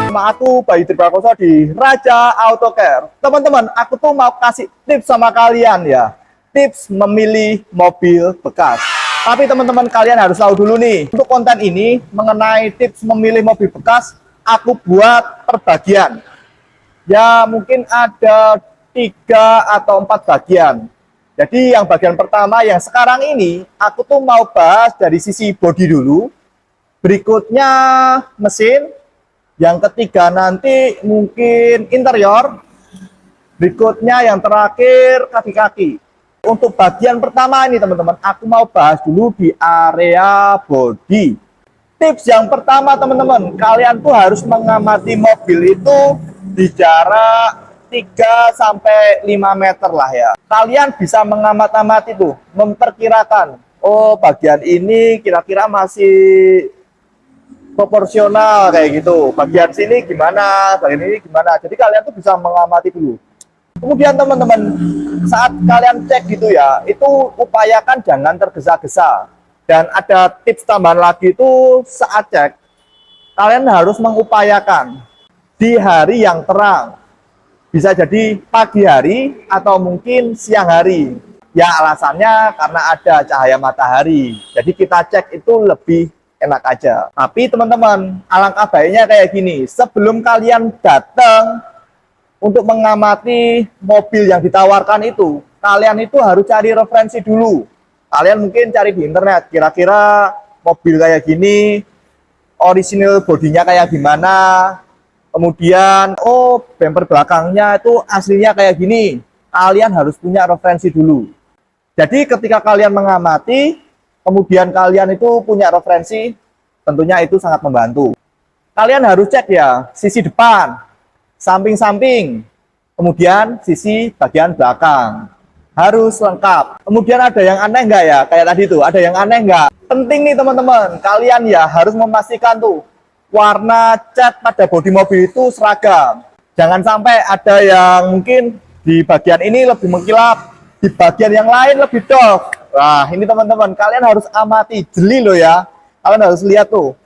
Sama aku Bayu Triprakoso di Raja Auto Care. Teman-teman, aku tuh mau kasih tips sama kalian ya. Tips memilih mobil bekas. Tapi teman-teman kalian harus tahu dulu nih, untuk konten ini mengenai tips memilih mobil bekas, aku buat per bagian. Ya mungkin ada 3 atau 4 bagian. Jadi yang bagian pertama yang sekarang ini, aku tuh mau bahas dari sisi bodi dulu. Berikutnya mesin. Yang ketiga nanti mungkin interior. Berikutnya yang terakhir kaki-kaki. Untuk bagian pertama ini teman-teman, aku mau bahas dulu di area bodi. Tips yang pertama teman-teman, kalian tuh harus mengamati mobil itu di jarak 3-5 meter lah ya. Kalian bisa mengamat-amati tuh, memperkirakan, oh bagian ini kira-kira masih proporsional kayak gitu. Bagian sini gimana, bagian ini gimana. Jadi kalian tuh bisa mengamati dulu. Kemudian teman-teman, saat kalian cek gitu ya, itu upayakan jangan tergesa-gesa. Dan ada tips tambahan lagi itu saat cek, kalian harus mengupayakan di hari yang terang. Bisa jadi pagi hari atau mungkin siang hari. Ya alasannya karena ada cahaya matahari. Jadi kita cek itu lebih enak aja. Tapi teman-teman, alangkah baiknya kayak gini. Sebelum kalian datang untuk mengamati mobil yang ditawarkan itu, kalian itu harus cari referensi dulu. Kalian mungkin cari di internet, kira-kira mobil kayak gini, original bodinya kayak gimana, kemudian, oh bumper belakangnya itu aslinya kayak gini. Kalian harus punya referensi dulu. Jadi ketika kalian mengamati, kemudian kalian itu punya referensi, tentunya itu sangat membantu. Kalian harus cek ya, sisi depan, samping-samping, kemudian sisi bagian belakang. Harus lengkap. Kemudian ada yang aneh nggak ya? Kayak tadi tuh, ada yang aneh nggak? Penting nih teman-teman, kalian ya harus memastikan tuh, warna cat pada bodi mobil itu seragam. Jangan sampai ada yang mungkin di bagian ini lebih mengkilap, di bagian yang lain lebih doff. Nah, ini teman-teman, kalian harus amati, jeli loh ya. Kalian harus lihat tuh,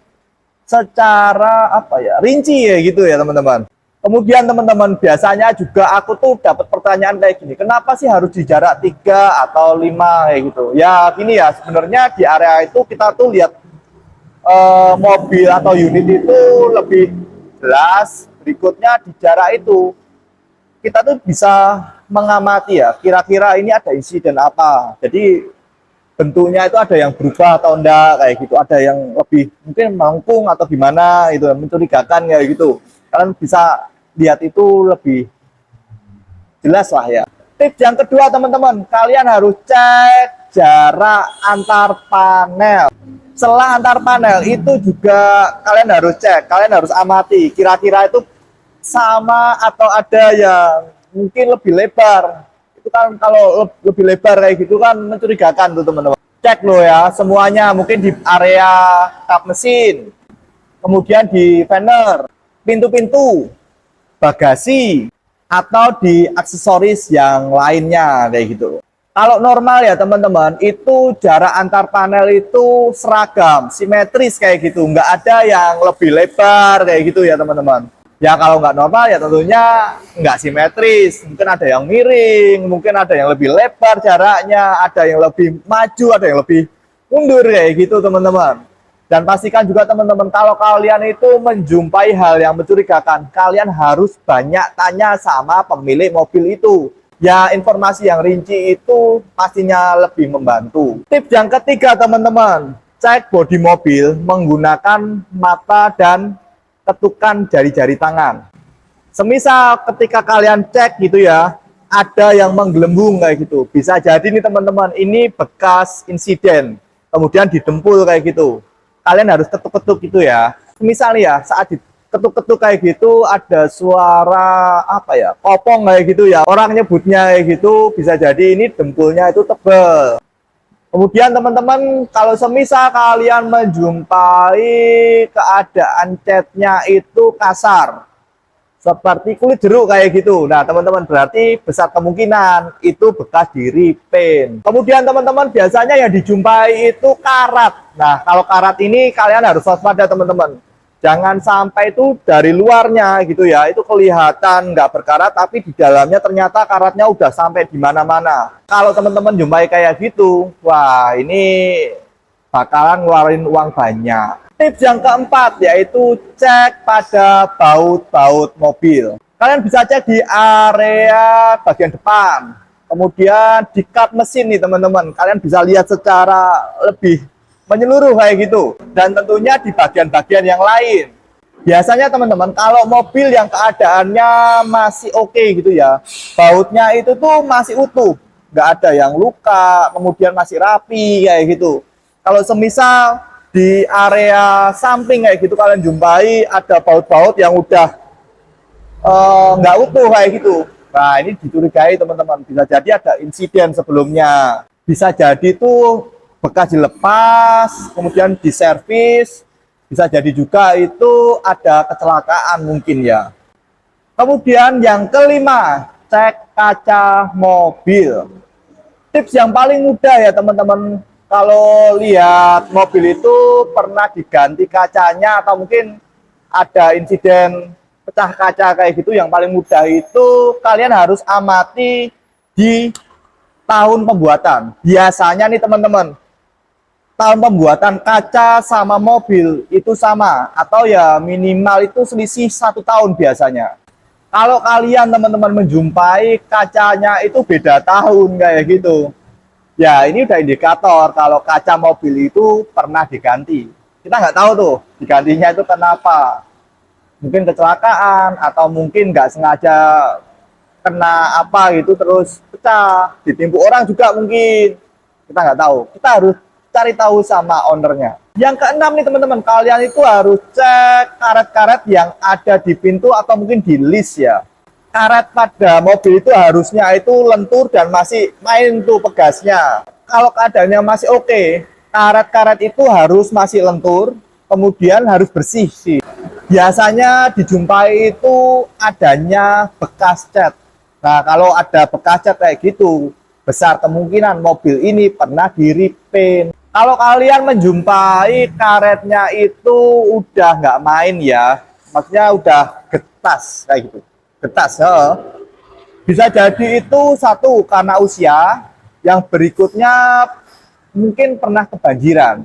secara apa ya, rinci ya gitu ya teman-teman. Kemudian teman-teman, biasanya juga aku tuh dapat pertanyaan kayak gini, kenapa sih harus di jarak 3 atau 5 kayak gitu. Ya gini ya, sebenarnya di area itu kita tuh lihat mobil atau unit itu lebih jelas. Berikutnya di jarak itu kita tuh bisa mengamati ya, kira-kira ini ada insiden apa. Jadi bentuknya itu ada yang berubah atau enggak kayak gitu, ada yang lebih mungkin melengkung atau gimana itu, mencurigakan kayak gitu. Kalian bisa lihat itu lebih jelas lah ya. Tips yang kedua teman-teman, kalian harus cek jarak antar panel. Setelah antar panel itu juga kalian harus cek, kalian harus amati kira-kira itu sama atau ada yang mungkin lebih lebar. Itu kan kalau lebih lebar kayak gitu kan mencurigakan tuh teman-teman. Cek loh ya semuanya, mungkin di area kap mesin, kemudian di fender, pintu-pintu, bagasi, atau di aksesoris yang lainnya kayak gitu. Kalau normal ya teman-teman, itu jarak antar panel itu seragam, simetris kayak gitu. Nggak ada yang lebih lebar kayak gitu ya teman-teman. Ya kalau nggak normal ya tentunya nggak simetris. Mungkin ada yang miring, mungkin ada yang lebih lebar jaraknya, ada yang lebih maju, ada yang lebih mundur kayak gitu teman-teman. Dan pastikan juga teman-teman, kalau kalian itu menjumpai hal yang mencurigakan, kalian harus banyak tanya sama pemilik mobil itu. Ya, informasi yang rinci itu pastinya lebih membantu. Tips yang ketiga teman-teman, cek bodi mobil menggunakan mata dan ketukan jari-jari tangan. Semisal ketika kalian cek gitu ya, ada yang menggelembung kayak gitu. Bisa jadi nih teman-teman, ini bekas insiden, kemudian didempul kayak gitu. Kalian harus ketuk-ketuk gitu ya. Misalnya ya, saat diketuk-ketuk kayak gitu ada suara apa ya, kopong kayak gitu ya. Orang nyebutnya kayak gitu, bisa jadi ini dempulnya itu tebal. Kemudian teman-teman, kalau semisal kalian menjumpai keadaan catnya itu kasar, seperti kulit jeruk kayak gitu. Nah teman-teman, berarti besar kemungkinan itu bekas di repaint. Kemudian teman-teman, biasanya yang dijumpai itu karat. Nah kalau karat ini kalian harus waspada teman-teman. Jangan sampai itu dari luarnya gitu ya, itu kelihatan nggak berkarat, tapi di dalamnya ternyata karatnya udah sampai di mana-mana. Kalau teman-teman jumpai kayak gitu, wah ini bakalan ngeluarin uang banyak. Tips yang keempat yaitu cek pada baut-baut mobil. Kalian bisa cek di area bagian depan, kemudian di kap mesin nih teman-teman. Kalian bisa lihat secara lebih menyeluruh kayak gitu. Dan tentunya di bagian-bagian yang lain. Biasanya teman-teman kalau mobil yang keadaannya masih oke gitu ya, bautnya itu tuh masih utuh, nggak ada yang luka, kemudian masih rapi kayak gitu. Kalau semisal di area samping kayak gitu kalian jumpai ada baut-baut yang udah nggak utuh kayak gitu. Nah ini dicurigai teman-teman, bisa jadi ada insiden sebelumnya, bisa jadi itu bekas dilepas kemudian diservis, bisa jadi juga itu ada kecelakaan mungkin ya. Kemudian yang kelima, cek kaca mobil. Tips yang paling mudah ya teman-teman, kalau lihat mobil itu pernah diganti kacanya atau mungkin ada insiden pecah kaca kayak gitu, yang paling mudah itu kalian harus amati di tahun pembuatan. Biasanya nih teman-teman, tahun pembuatan kaca sama mobil itu sama atau ya minimal itu selisih 1 tahun biasanya. Kalau kalian teman-teman menjumpai kacanya itu beda tahun kayak gitu, ya ini udah indikator kalau kaca mobil itu pernah diganti. Kita nggak tahu tuh digantinya itu kenapa. Mungkin kecelakaan atau mungkin nggak sengaja kena apa gitu terus pecah, ditimpu orang juga mungkin. Kita nggak tahu. Kita harus cari tahu sama ownernya. Yang keenam nih teman-teman, kalian itu harus cek karet-karet yang ada di pintu atau mungkin di list ya. Karet pada mobil itu harusnya itu lentur dan masih main tuh pegasnya. Kalau keadaannya masih oke, karet-karet itu harus masih lentur, kemudian harus bersih sih. Biasanya dijumpai itu adanya bekas cat. Nah kalau ada bekas cat kayak gitu, besar kemungkinan mobil ini pernah di-repaint. Kalau kalian menjumpai karetnya itu udah nggak main ya, maksudnya udah getas kayak gitu. Getas ya. Bisa jadi itu satu karena usia, yang berikutnya mungkin pernah kebanjiran.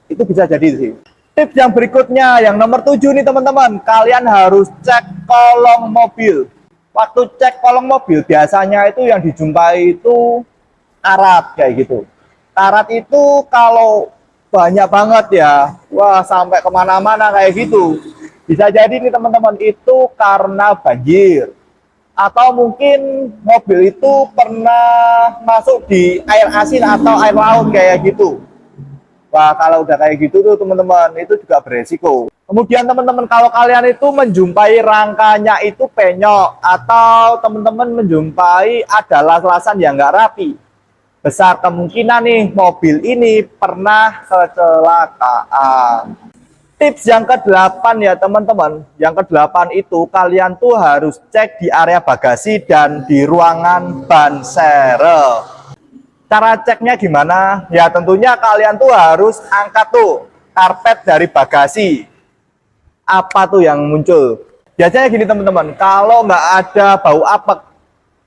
Itu bisa jadi sih. Tips yang berikutnya, yang nomor 7 nih teman-teman, kalian harus cek kolong mobil. Waktu cek kolong mobil biasanya itu yang dijumpai itu karat kayak gitu. Karat itu kalau banyak banget ya, wah sampai kemana-mana kayak gitu. Bisa jadi nih teman-teman itu karena banjir. Atau mungkin mobil itu pernah masuk di air asin atau air laut kayak gitu. Wah kalau udah kayak gitu tuh teman-teman itu juga beresiko. Kemudian teman-teman kalau kalian itu menjumpai rangkanya itu penyok atau teman-teman menjumpai ada las-lasan yang nggak rapi, besar kemungkinan nih mobil ini pernah kecelakaan. Tips yang ke-8 ya teman-teman, yang ke-8 itu kalian tuh harus cek di area bagasi dan di ruangan ban serep. Cara ceknya gimana? Ya tentunya kalian tuh harus angkat tuh karpet dari bagasi. Apa tuh yang muncul? Biasanya gini teman-teman, kalau nggak ada bau apek,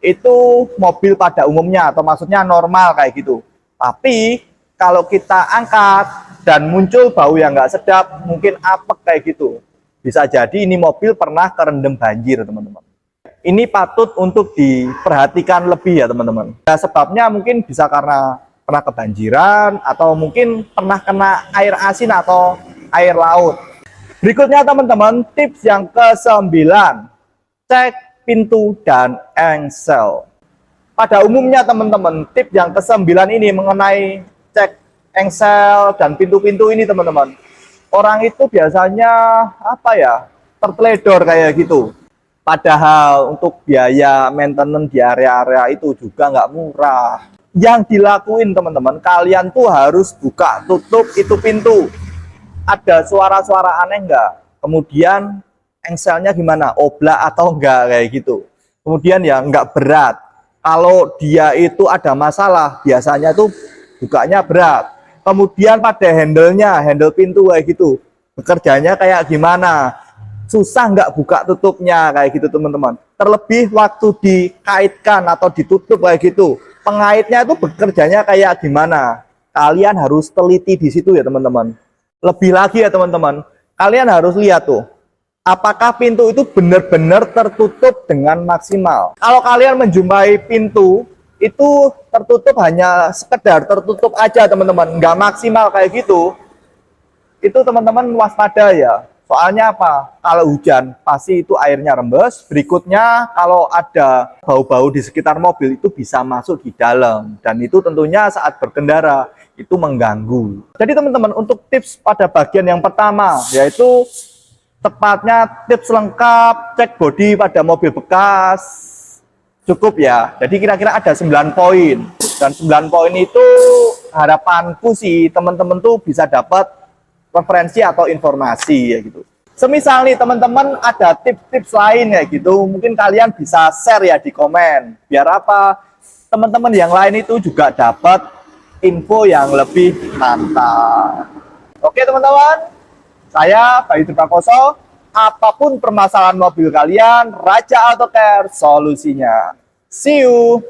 itu mobil pada umumnya atau maksudnya normal kayak gitu. Tapi kalau kita angkat dan muncul bau yang nggak sedap, mungkin apek kayak gitu, bisa jadi ini mobil pernah kerendam banjir teman-teman. Ini patut untuk diperhatikan lebih ya teman-teman. Nah, sebabnya mungkin bisa karena pernah kebanjiran atau mungkin pernah kena air asin atau air laut. Berikutnya teman-teman, tips yang ke-9, cek pintu dan engsel. Pada umumnya teman-teman, tips yang ke-9 ini mengenai cek engsel dan pintu-pintu ini teman-teman, orang itu biasanya apa ya, terteledor kayak gitu. Padahal untuk biaya maintenance di area-area itu juga nggak murah. Yang dilakuin teman-teman, kalian tuh harus buka tutup itu pintu. Ada suara-suara aneh nggak? Kemudian engselnya gimana, oblak atau enggak kayak gitu. Kemudian ya nggak berat. Kalau dia itu ada masalah, biasanya tuh bukanya berat. Kemudian pada handle-nya, handle pintu kayak gitu, bekerjanya kayak gimana, susah nggak buka tutupnya kayak gitu teman-teman. Terlebih waktu dikaitkan atau ditutup kayak gitu, pengaitnya itu bekerjanya kayak gimana, kalian harus teliti di situ ya teman-teman. Lebih lagi ya teman-teman, kalian harus lihat tuh, apakah pintu itu benar-benar tertutup dengan maksimal. Kalau kalian menjumpai pintu itu tertutup hanya sekedar tertutup aja teman-teman, nggak maksimal kayak gitu, itu teman-teman waspada ya. Soalnya apa? Kalau hujan pasti itu airnya rembes. Berikutnya kalau ada bau-bau di sekitar mobil itu bisa masuk di dalam, dan itu tentunya saat berkendara itu mengganggu. Jadi teman-teman, untuk tips pada bagian yang pertama yaitu tepatnya tips lengkap cek bodi pada mobil bekas cukup ya. Jadi kira-kira ada 9 poin, dan 9 poin itu harapanku sih teman-teman tuh bisa dapat referensi atau informasi ya gitu. Semisal nih teman-teman ada tips-tips lain ya gitu, mungkin kalian bisa share ya di komen. Biar apa? Teman-teman yang lain itu juga dapat info yang lebih mantap. Oke teman-teman, saya Bayu Prakoso. Apapun permasalahan mobil kalian, Raja Auto Care solusinya. See you.